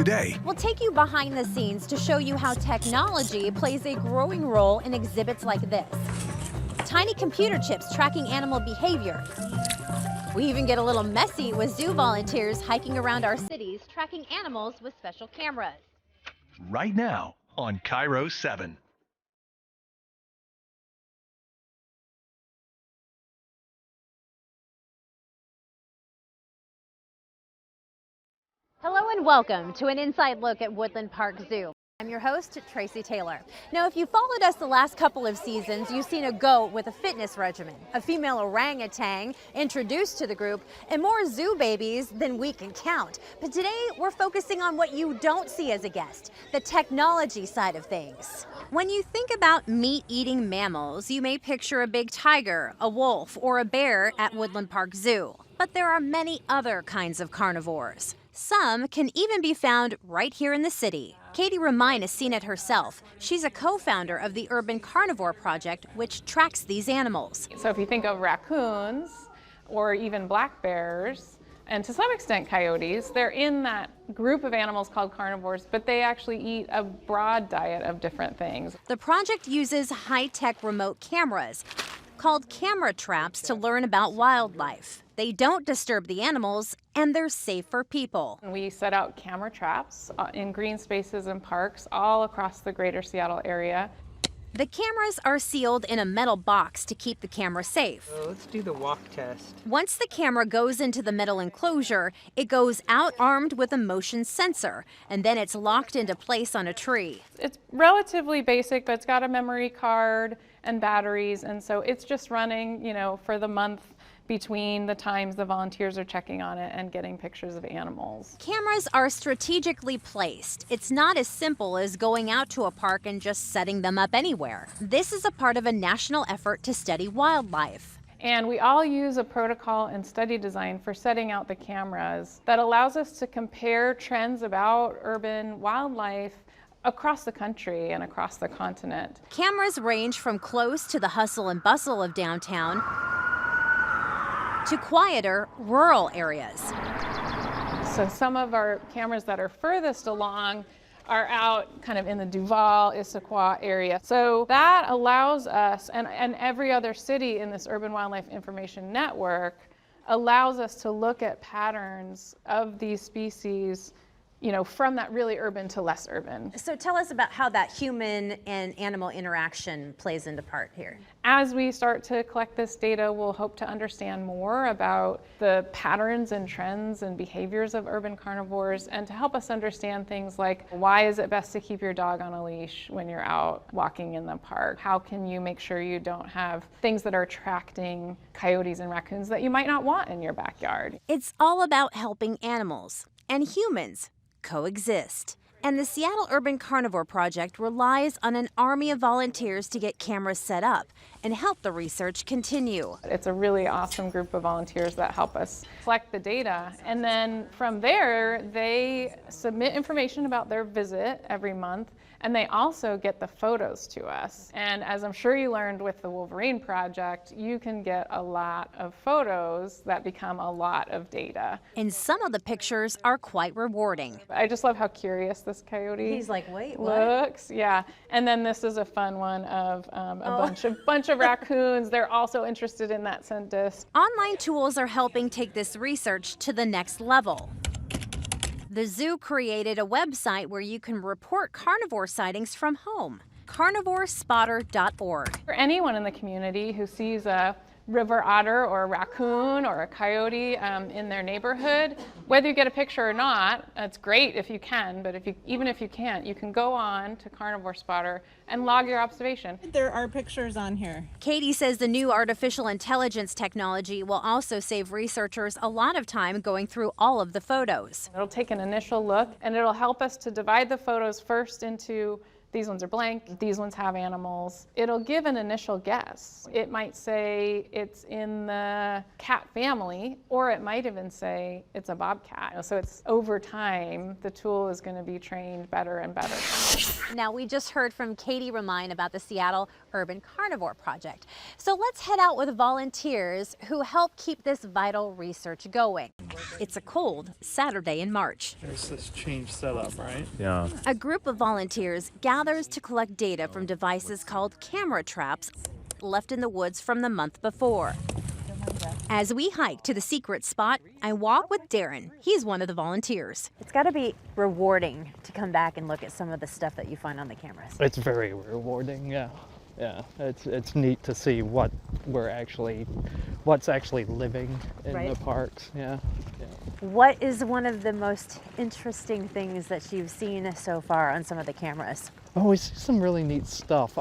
today. We'll take you behind the scenes to show you how technology plays a growing role in exhibits like this. Tiny computer chips tracking animal behavior. We even get a little messy with zoo volunteers hiking around our cities, tracking animals with special cameras. Right now on KIRO 7. Hello and welcome to an inside look at Woodland Park Zoo. I'm your host, Tracy Taylor. Now, if you followed us the last couple of seasons, you've seen a goat with a fitness regimen, a female orangutan introduced to the group, and more zoo babies than we can count. But today, we're focusing on what you don't see as a guest, the technology side of things. When you think about meat-eating mammals, you may picture a big tiger, a wolf, or a bear at Woodland Park Zoo. But there are many other kinds of carnivores. Some can even be found right here in the city. Katie Remine has seen it herself. She's a co-founder of the Urban Carnivore Project, which tracks these animals. So if you think of raccoons or even black bears, and to some extent coyotes, they're in that group of animals called carnivores, but they actually eat a broad diet of different things. The project uses high-tech remote cameras called camera traps to learn about wildlife. They don't disturb the animals, and they're safe for people. We set out camera traps in green spaces and parks all across the greater Seattle area. The cameras are sealed in a metal box to keep the camera safe. Let's do the walk test. Once the camera goes into the metal enclosure, it goes out armed with a motion sensor, and then it's locked into place on a tree. It's relatively basic, but it's got a memory card and batteries, and so it's just running, for the month between the times the volunteers are checking on it and getting pictures of animals. Cameras are strategically placed. It's not as simple as going out to a park and just setting them up anywhere. This is a part of a national effort to study wildlife. And we all use a protocol and study design for setting out the cameras that allows us to compare trends about urban wildlife across the country and across the continent. Cameras range from close to the hustle and bustle of downtown to quieter rural areas. So some of our cameras that are furthest along are out kind of in the Duval, Issaquah area. So that allows us, and every other city in this Urban Wildlife Information Network, allows us to look at patterns of these species from that really urban to less urban. So tell us about how that human and animal interaction plays into part here. As we start to collect this data, we'll hope to understand more about the patterns and trends and behaviors of urban carnivores, and to help us understand things like, why is it best to keep your dog on a leash when you're out walking in the park? How can you make sure you don't have things that are attracting coyotes and raccoons that you might not want in your backyard? It's all about helping animals and humans coexist. And the Seattle Urban Carnivore Project relies on an army of volunteers to get cameras set up and help the research continue. It's a really awesome group of volunteers that help us collect the data. And then from there, they submit information about their visit every month, and they also get the photos to us. And as I'm sure you learned with the Wolverine Project, you can get a lot of photos that become a lot of data. And some of the pictures are quite rewarding. I just love how curious this coyote He's like, wait, what? looks. Yeah. And then this is a fun one of a bunch of raccoons. They're also interested in that scent disc. Online tools are helping take this research to the next level. The zoo created a website where you can report carnivore sightings from home, carnivorespotter.org. For anyone in the community who sees a river otter or a raccoon or a coyote in their neighborhood, whether you get a picture or not, it's great if you can, but even if you can't, you can go on to Carnivore Spotter and log your observation. There are pictures on here. Katie says the new artificial intelligence technology will also save researchers a lot of time going through all of the photos. It'll take an initial look, and it'll help us to divide the photos first into these ones are blank, these ones have animals. It'll give an initial guess. It might say it's in the cat family, or it might even say it's a bobcat. So it's over time, the tool is going to be trained better and better. Now, we just heard from Katie Remine about the Seattle Urban Carnivore Project. So let's head out with volunteers who help keep this vital research going. It's a cold Saturday in March. There's this change setup, right? Yeah. A group of volunteers gathers to collect data from devices called camera traps left in the woods from the month before. As we hike to the secret spot, I walk with Darren. He's one of the volunteers. It's got to be rewarding to come back and look at some of the stuff that you find on the cameras. It's very rewarding, yeah. Yeah, it's neat to see what's actually living in Right. the parks, yeah. What is one of the most interesting things that you've seen so far on some of the cameras? Oh, we see some really neat stuff.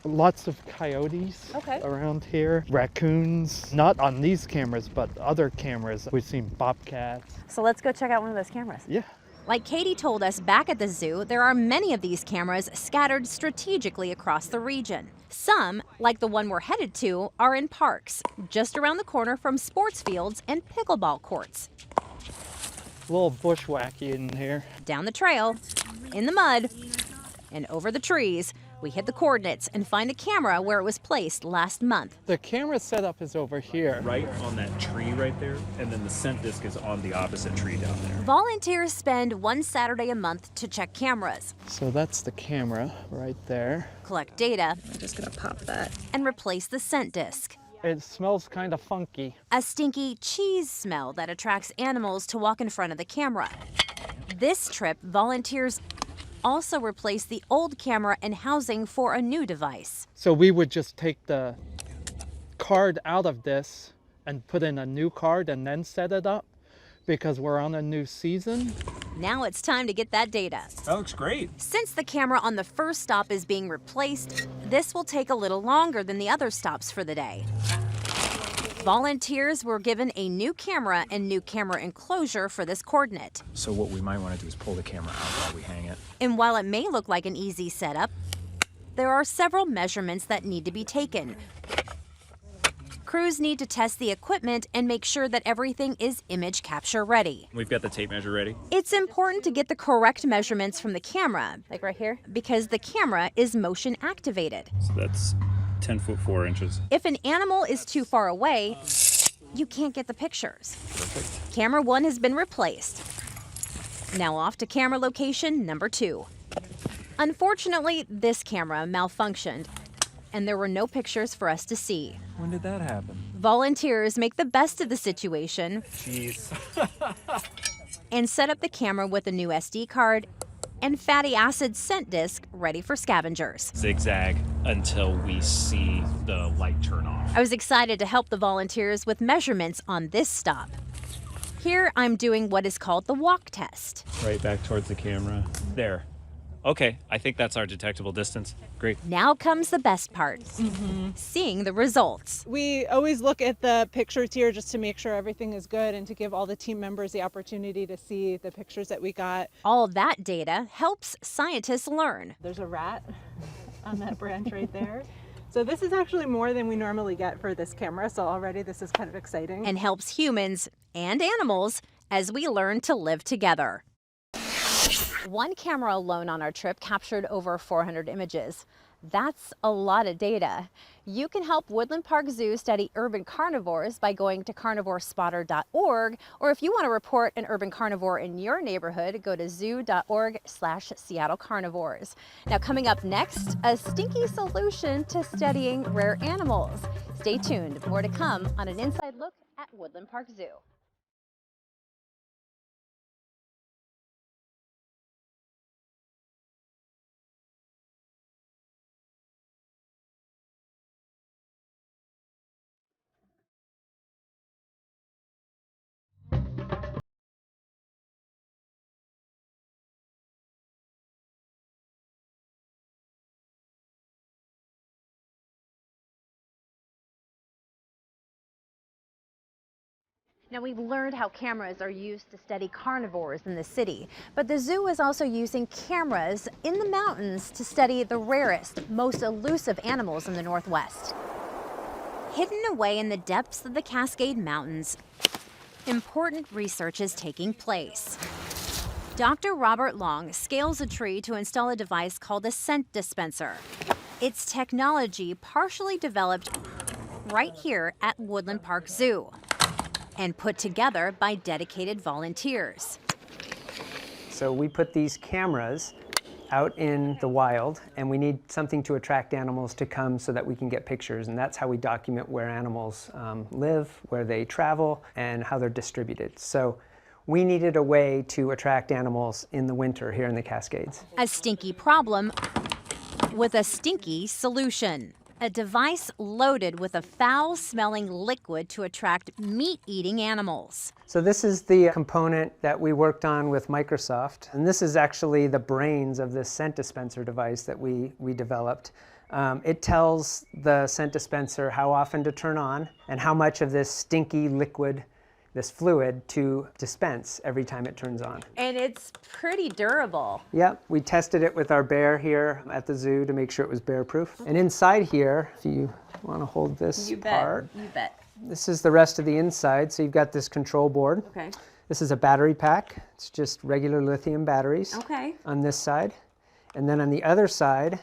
Lots of coyotes Okay. around here, raccoons, not on these cameras, but other cameras. We've seen bobcats. So let's go check out one of those cameras. Yeah. Like Katie told us back at the zoo, there are many of these cameras scattered strategically across the region. Some, like the one we're headed to, are in parks, just around the corner from sports fields and pickleball courts. A little bushwhacky in here. Down the trail, in the mud, and over the trees, we hit the coordinates and find a camera where it was placed last month. The camera setup is over here. Right on that tree right there, and then the scent disc is on the opposite tree down there. Volunteers spend one Saturday a month to check cameras, So that's the camera right there. collect data, I'm just gonna pop that. and replace the scent disc. It smells kind of funky. A stinky cheese smell that attracts animals to walk in front of the camera. This trip, volunteers also replaced the old camera and housing for a new device. So we would just take the card out of this and put in a new card and then set it up because we're on a new season. Now it's time to get that data. That looks great. Since the camera on the first stop is being replaced, this will take a little longer than the other stops for the day. Volunteers were given a new camera and new camera enclosure for this coordinate. So what we might want to do is pull the camera out while we hang it. And while it may look like an easy setup, there are several measurements that need to be taken. Crews need to test the equipment and make sure that everything is image capture ready. We've got the tape measure ready. It's important to get the correct measurements from the camera, like right here, because the camera is motion activated. So that's 10 foot 4 inches. If an animal is too far away, you can't get the pictures. Perfect. Camera 1 has been replaced. Now off to camera location number 2. Unfortunately, this camera malfunctioned, and there were no pictures for us to see. When did that happen? Volunteers make the best of the situation Jeez. and set up the camera with a new SD card and fatty acid scent disc ready for scavengers. Zigzag until we see the light turn off. I was excited to help the volunteers with measurements on this stop. Here I'm doing what is called the walk test. Right back towards the camera. There. Okay, I think that's our detectable distance. Great. Now comes the best part, seeing the results. We always look at the pictures here just to make sure everything is good and to give all the team members the opportunity to see the pictures that we got. All of that data helps scientists learn. There's a rat on that branch right there. So this is actually more than we normally get for this camera, so already this is kind of exciting. And helps humans and animals as we learn to live together. One camera alone on our trip captured over 400 images. That's a lot of data. You can help Woodland Park Zoo study urban carnivores by going to carnivorespotter.org, or if you want to report an urban carnivore in your neighborhood, go to zoo.org/Seattle Carnivores. Now coming up next, a stinky solution to studying rare animals. Stay tuned, more to come on an inside look at Woodland Park Zoo. Now we've learned how cameras are used to study carnivores in the city, but the zoo is also using cameras in the mountains to study the rarest, most elusive animals in the Northwest. Hidden away in the depths of the Cascade Mountains, important research is taking place. Dr. Robert Long scales a tree to install a device called a scent dispenser. It's technology partially developed right here at Woodland Park Zoo. and put together by dedicated volunteers. So we put these cameras out in the wild, and we need something to attract animals to come so that we can get pictures, and that's how we document where animals live, where they travel, and how they're distributed. So we needed a way to attract animals in the winter here in the Cascades. A stinky problem with a stinky solution. A device loaded with a foul-smelling liquid to attract meat-eating animals. So this is the component that we worked on with Microsoft, and this is actually the brains of this scent dispenser device that we developed. It tells the scent dispenser how often to turn on and how much of this stinky liquid, this fluid, to dispense every time it turns on. And it's pretty durable. Yep, we tested it with our bear here at the zoo to make sure it was bear proof. And inside here, if you want to hold this part, You bet. this is the rest of the inside. So you've got this control board. Okay. This is a battery pack. It's just regular lithium batteries Okay. on this side. And then on the other side,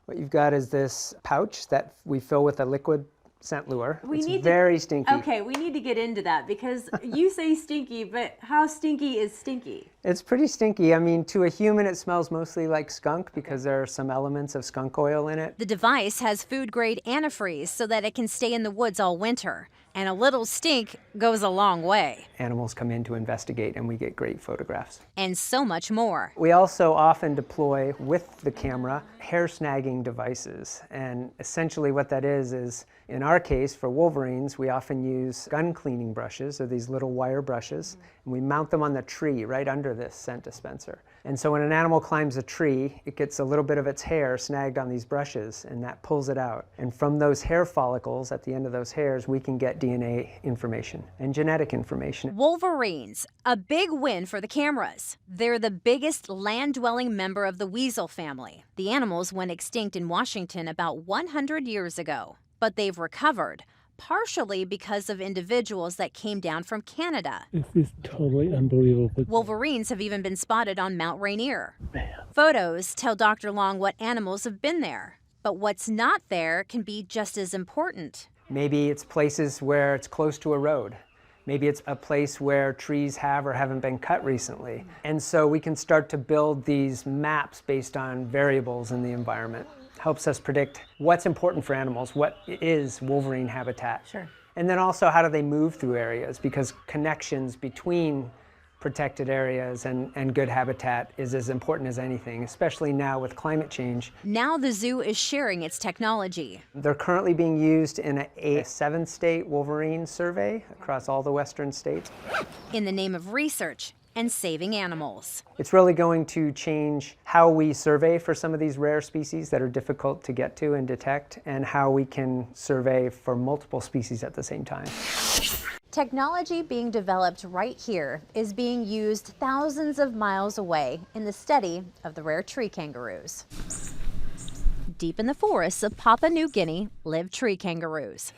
what you've got is this pouch that we fill with a liquid scent lure. It's very stinky. Okay, we need to get into that because you say stinky, but how stinky is stinky? It's pretty stinky. I mean, to a human, it smells mostly like skunk because there are some elements of skunk oil in it. The device has food-grade antifreeze so that it can stay in the woods all winter. And a little stink goes a long way. Animals come in to investigate, and we get great photographs. And so much more. We also often deploy with the camera hair snagging devices. And essentially what that is in our case, for wolverines, we often use gun cleaning brushes, or these little wire brushes, and we mount them on the tree right under this scent dispenser. And so when an animal climbs a tree, it gets a little bit of its hair snagged on these brushes, and that pulls it out. And from those hair follicles, at the end of those hairs, we can get DNA information and genetic information. Wolverines, a big win for the cameras. They're the biggest land-dwelling member of the weasel family. The animals went extinct in Washington about 100 years ago, but they've recovered, partially because of individuals that came down from Canada. This is totally unbelievable. Wolverines have even been spotted on Mount Rainier. Photos tell Dr. Long what animals have been there, but what's not there can be just as important. Maybe it's places where it's close to a road. Maybe it's a place where trees have or haven't been cut recently. And so we can start to build these maps based on variables in the environment. Helps us predict what's important for animals, what is wolverine habitat. Sure. And then also how do they move through areas, because connections between protected areas and good habitat is as important as anything, especially now with climate change. Now the zoo is sharing its technology. They're currently being used in a 7-state wolverine survey across all the western states. In the name of research and saving animals. It's really going to change how we survey for some of these rare species that are difficult to get to and detect, and how we can survey for multiple species at the same time. Technology being developed right here is being used thousands of miles away in the study of the rare tree kangaroos. Deep in the forests of Papua New Guinea live tree kangaroos.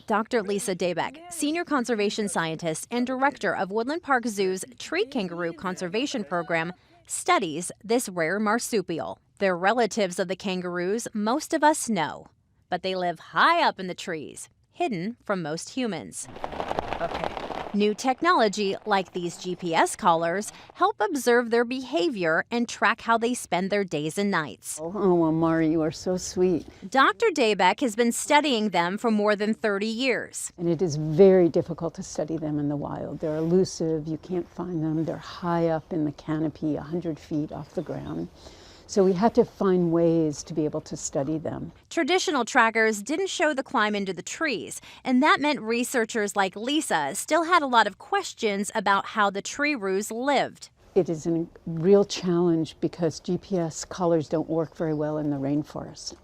Dr. Lisa Daybeck, Senior Conservation Scientist and Director of Woodland Park Zoo's Tree Kangaroo Conservation Program, studies this rare marsupial. They're relatives of the kangaroos most of us know, but they live high up in the trees, hidden from most humans. New technology, like these GPS collars, help observe their behavior and track how they spend their days and nights. Oh, Amari, you are so sweet. Dr. Daybeck has been studying them for more than 30 years. And it is very difficult to study them in the wild. They're elusive, you can't find them. They're high up in the canopy, 100 feet off the ground. So we had to find ways to be able to study them. Traditional trackers didn't show the climb into the trees, and that meant researchers like Lisa still had a lot of questions about how the tree roos lived. It is a real challenge because GPS collars don't work very well in the rainforest.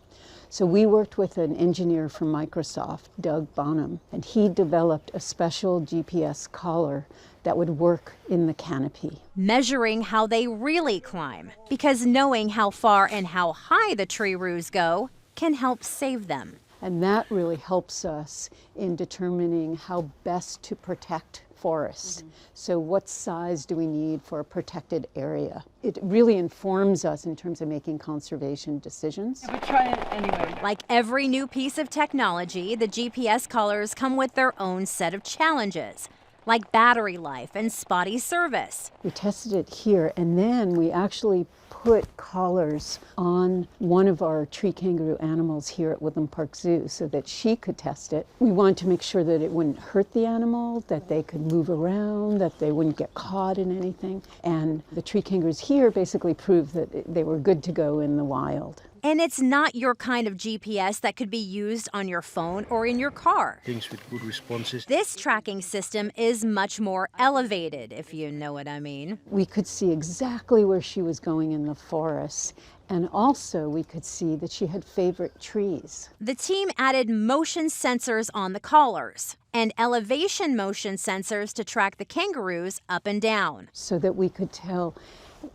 So we worked with an engineer from Microsoft, Doug Bonham, and he developed a special GPS collar that would work in the canopy. Measuring how they really climb, because knowing how far and how high the tree roos go can help save them. And that really helps us in determining how best to protect forest. So what size do we need for a protected area? It really informs us in terms of making conservation decisions. But try it anyway. Like every new piece of technology, the GPS collars come with their own set of challenges, like battery life and spotty service. We tested it here, and then we actually put collars on one of our tree kangaroo animals here at Woodland Park Zoo so that she could test it. We wanted to make sure that it wouldn't hurt the animal, that they could move around, that they wouldn't get caught in anything. And the tree kangaroos here basically proved that they were good to go in the wild. And it's not your kind of GPS that could be used on your phone or in your car. Things with good responses. This tracking system is much more elevated, if you know what I mean. We could see exactly where she was going in the forest, and also we could see that she had favorite trees. The team added motion sensors on the collars and elevation motion sensors to track the kangaroos up and down. So that we could tell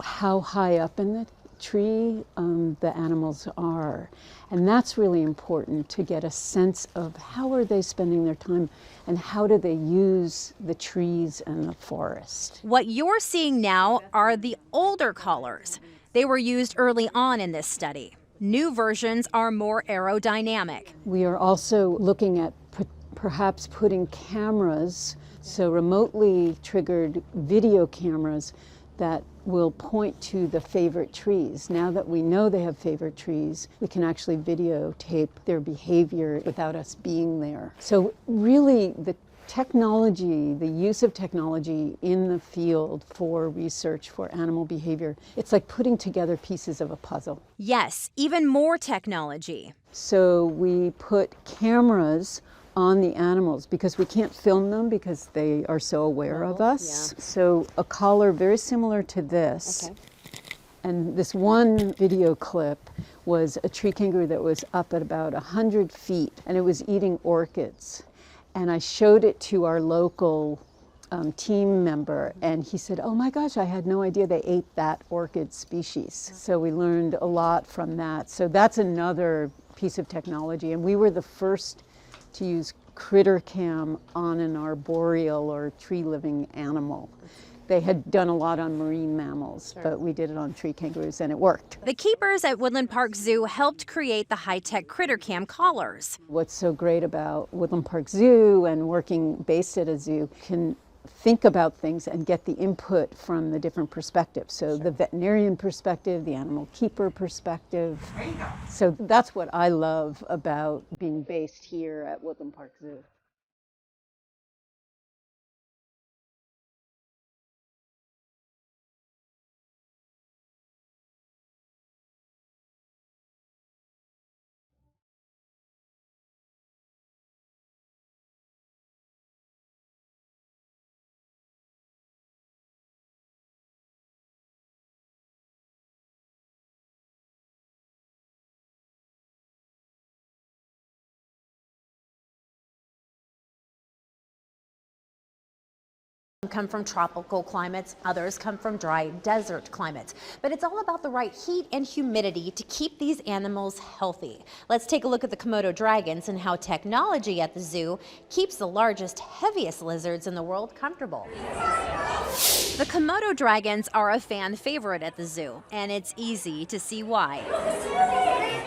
how high up in the tree the animals are. And that's really important to get a sense of how are they spending their time and how do they use the trees and the forest. What you're seeing now are the older collars. They were used early on in this study. New versions are more aerodynamic. We are also looking at perhaps putting cameras, so remotely triggered video cameras that will point to the favorite trees. Now that we know they have favorite trees, we can actually videotape their behavior without us being there. So really the technology, the use of technology in the field for research for animal behavior, it's like putting together pieces of a puzzle. Yes, even more technology. So we put cameras on the animals because we can't film them because they are so aware of us. Yeah. So a collar very similar to this. Okay. And this one video clip was a tree kangaroo that was up at about 100 feet and it was eating orchids. And I showed it to our local team member and he said, oh my gosh, I had no idea they ate that orchid species. So we learned a lot from that. So that's another piece of technology. And we were the first to use critter cam on an arboreal or tree-living animal. They had done a lot on marine mammals, but we did it on tree kangaroos and it worked. The keepers at Woodland Park Zoo helped create the high-tech critter cam collars. What's so great about Woodland Park Zoo and working based at a zoo can think about things and get the input from the different perspectives. So the veterinarian perspective, the animal keeper perspective. So that's what I love about being based here at Woodland Park Zoo. Come from tropical climates, others come from dry desert climates. But it's all about the right heat and humidity to keep these animals healthy. Let's take a look at the Komodo dragons and how technology at the zoo keeps the largest, heaviest lizards in the world comfortable. The Komodo dragons are a fan favorite at the zoo, and it's easy to see why.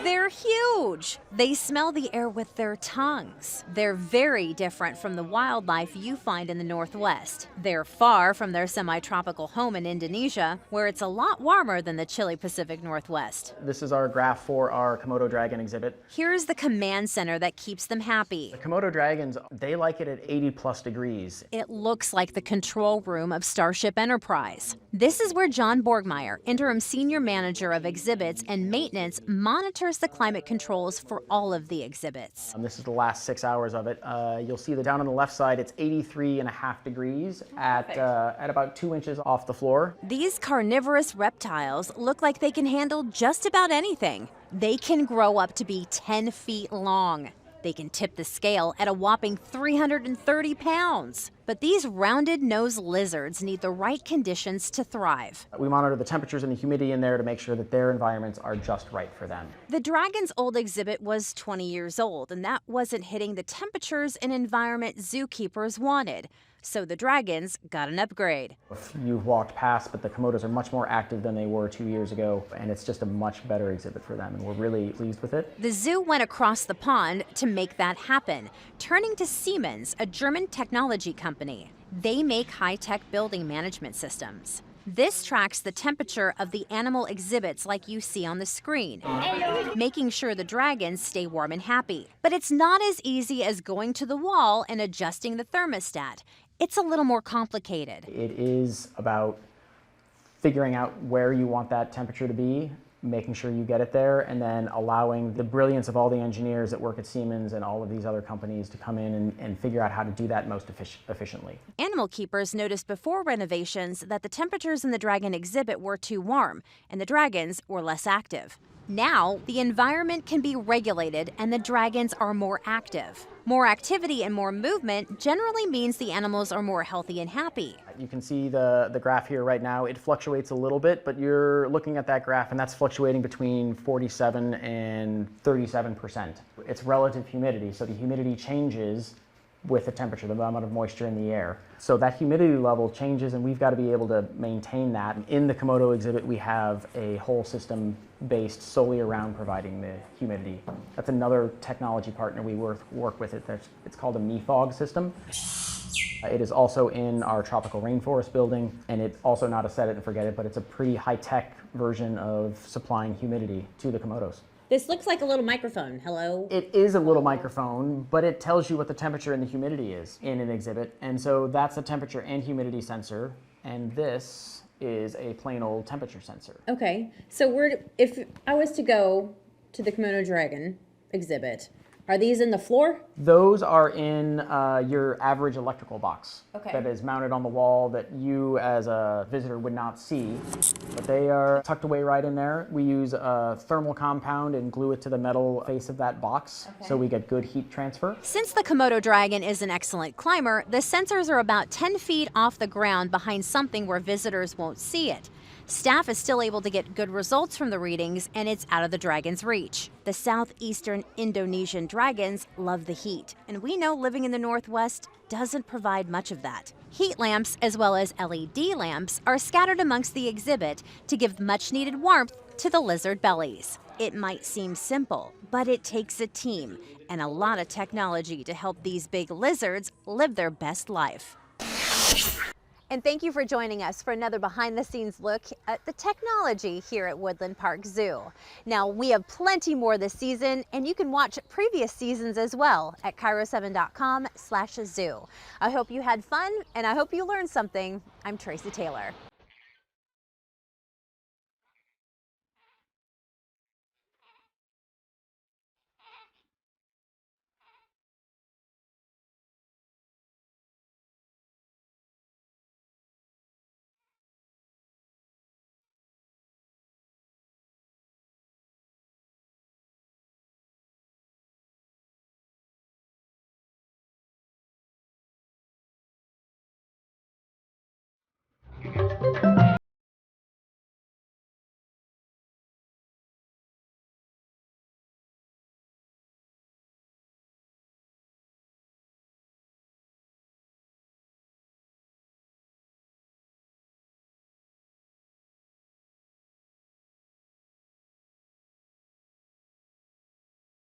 They're huge. They smell the air with their tongues. They're very different from the wildlife you find in the Northwest. They're far from their semi-tropical home in Indonesia, where it's a lot warmer than the chilly Pacific Northwest. This is our graph for our Komodo dragon exhibit. Here's the command center that keeps them happy. The Komodo dragons, they like it at 80+ degrees. It looks like the control room of Starship Enterprise. This is where John Borgmeyer, interim senior manager of exhibits and maintenance, monitors the climate controls for all of the exhibits. This is the last 6 hours of it. You'll see that down on the left side, it's 83.5 degrees at about 2 inches off the floor. These carnivorous reptiles look like they can handle just about anything. They can grow up to be 10 feet long. They can tip the scale at a whopping 330 pounds. But these rounded-nosed lizards need the right conditions to thrive. We monitor the temperatures and the humidity in there to make sure that their environments are just right for them. The dragon's old exhibit was 20 years old, and that wasn't hitting the temperatures and environment zookeepers wanted. So the dragons got an upgrade. You've walked past, but the Komodos are much more active than they were 2 years ago, and it's just a much better exhibit for them, and we're really pleased with it. The zoo went across the pond to make that happen, turning to Siemens, a German technology company. They make high-tech building management systems. This tracks the temperature of the animal exhibits like you see on the screen, making sure the dragons stay warm and happy. But it's not as easy as going to the wall and adjusting the thermostat. It's a little more complicated. It is about figuring out where you want that temperature to be, making sure you get it there, and then allowing the brilliance of all the engineers that work at Siemens and all of these other companies to come in and figure out how to do that most efficiently. Animal keepers noticed before renovations that the temperatures in the dragon exhibit were too warm and the dragons were less active. Now, the environment can be regulated and the dragons are more active. More activity and more movement generally means the animals are more healthy and happy. You can see the graph here right now. It fluctuates a little bit, but you're looking at that graph and that's fluctuating between 47 and 37%. It's relative humidity, so the humidity changes with the temperature, the amount of moisture in the air. So that humidity level changes and we've got to be able to maintain that. In the Komodo exhibit, we have a whole system based solely around providing the humidity. That's another technology partner we work with. It's called a MEFOG system. It is also in our tropical rainforest building, and it's also not a set it and forget it, but it's a pretty high-tech version of supplying humidity to the Komodos. This looks like a little microphone. Hello? It is a little microphone, but it tells you what the temperature and the humidity is in an exhibit. And so that's a temperature and humidity sensor, and this is a plain old temperature sensor. Okay, so if I was to go to the Komodo dragon exhibit, are these in the floor? Those are in your average electrical box Okay. that is mounted on the wall that you as a visitor would not see, but they are tucked away right in there. We use a thermal compound and glue it to the metal face of that box so we get good heat transfer. Since the Komodo dragon is an excellent climber, the sensors are about 10 feet off the ground behind something where visitors won't see it. Staff is still able to get good results from the readings, and it's out of the dragon's reach. The southeastern Indonesian dragons love the heat, and we know living in the Northwest doesn't provide much of that. Heat lamps, as well as LED lamps, are scattered amongst the exhibit to give much-needed warmth to the lizard bellies. It might seem simple, but it takes a team and a lot of technology to help these big lizards live their best life. And thank you for joining us for another behind-the-scenes look at the technology here at Woodland Park Zoo. Now, we have plenty more this season, and you can watch previous seasons as well at KIRO7.com/zoo. I hope you had fun, and I hope you learned something. I'm Tracy Taylor.